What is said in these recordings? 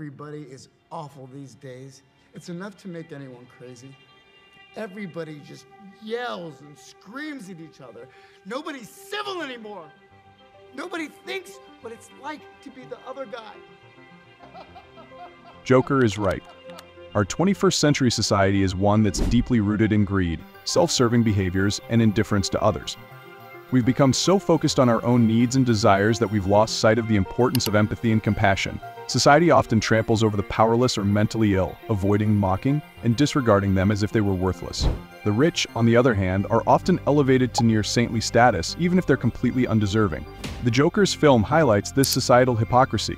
Everybody is awful these days. It's enough to make anyone crazy. Everybody just yells and screams at each other. Nobody's civil anymore. Nobody thinks what it's like to be the other guy. Joker is right. Our 21st century society is one that's deeply rooted in greed, self-serving behaviors, and indifference to others. We've become so focused on our own needs and desires that we've lost sight of the importance of empathy and compassion. Society often tramples over the powerless or mentally ill, avoiding, mocking, and disregarding them as if they were worthless. The rich, on the other hand, are often elevated to near saintly status, even if they're completely undeserving. The Joker's film highlights this societal hypocrisy.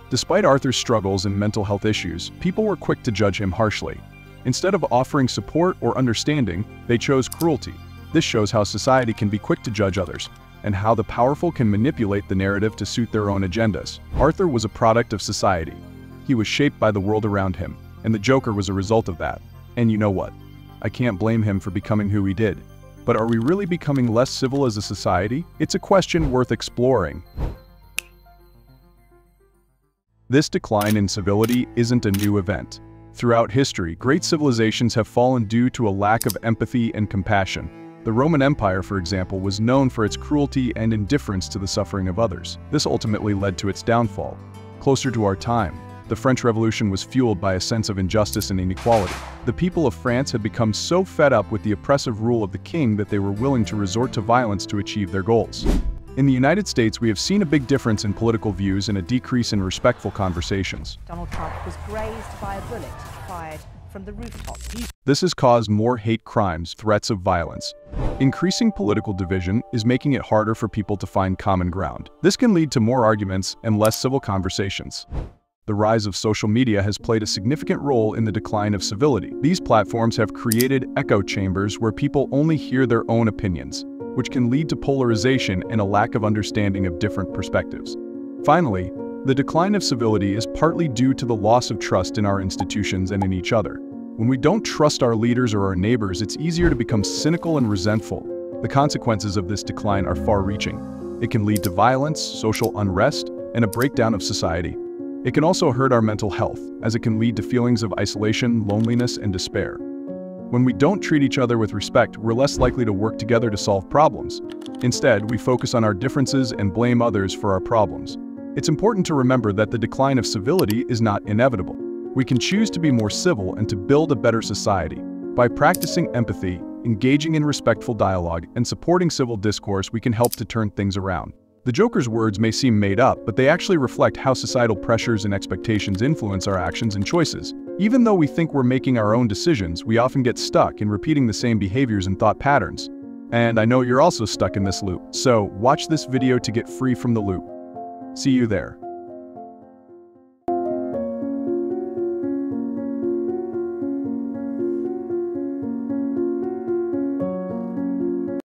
Despite Arthur's struggles and mental health issues, people were quick to judge him harshly. Instead of offering support or understanding, they chose cruelty. This shows how society can be quick to judge others, and how the powerful can manipulate the narrative to suit their own agendas. Arthur was a product of society. He was shaped by the world around him, and the Joker was a result of that. And you know what? I can't blame him for becoming who he did. But are we really becoming less civil as a society? It's a question worth exploring. This decline in civility isn't a new event. Throughout history, great civilizations have fallen due to a lack of empathy and compassion. The Roman Empire, for example, was known for its cruelty and indifference to the suffering of others. This ultimately led to its downfall. Closer to our time, the French Revolution was fueled by a sense of injustice and inequality. The people of France had become so fed up with the oppressive rule of the king that they were willing to resort to violence to achieve their goals. In the United States, we have seen a big difference in political views and a decrease in respectful conversations. Donald Trump was grazed by a bullet fired from the rooftop. This has caused more hate crimes, threats of violence. Increasing political division is making it harder for people to find common ground. This can lead to more arguments and less civil conversations. The rise of social media has played a significant role in the decline of civility. These platforms have created echo chambers where people only hear their own opinions, which can lead to polarization and a lack of understanding of different perspectives. Finally, the decline of civility is partly due to the loss of trust in our institutions and in each other. When we don't trust our leaders or our neighbors, it's easier to become cynical and resentful. The consequences of this decline are far-reaching. It can lead to violence, social unrest, and a breakdown of society. It can also hurt our mental health, as it can lead to feelings of isolation, loneliness, and despair. When we don't treat each other with respect, we're less likely to work together to solve problems. Instead, we focus on our differences and blame others for our problems. It's important to remember that the decline of civility is not inevitable. We can choose to be more civil and to build a better society. By practicing empathy, engaging in respectful dialogue, and supporting civil discourse, we can help to turn things around. The Joker's words may seem made up, but they actually reflect how societal pressures and expectations influence our actions and choices. Even though we think we're making our own decisions, we often get stuck in repeating the same behaviors and thought patterns. And I know you're also stuck in this loop, so watch this video to get free from the loop. See you there.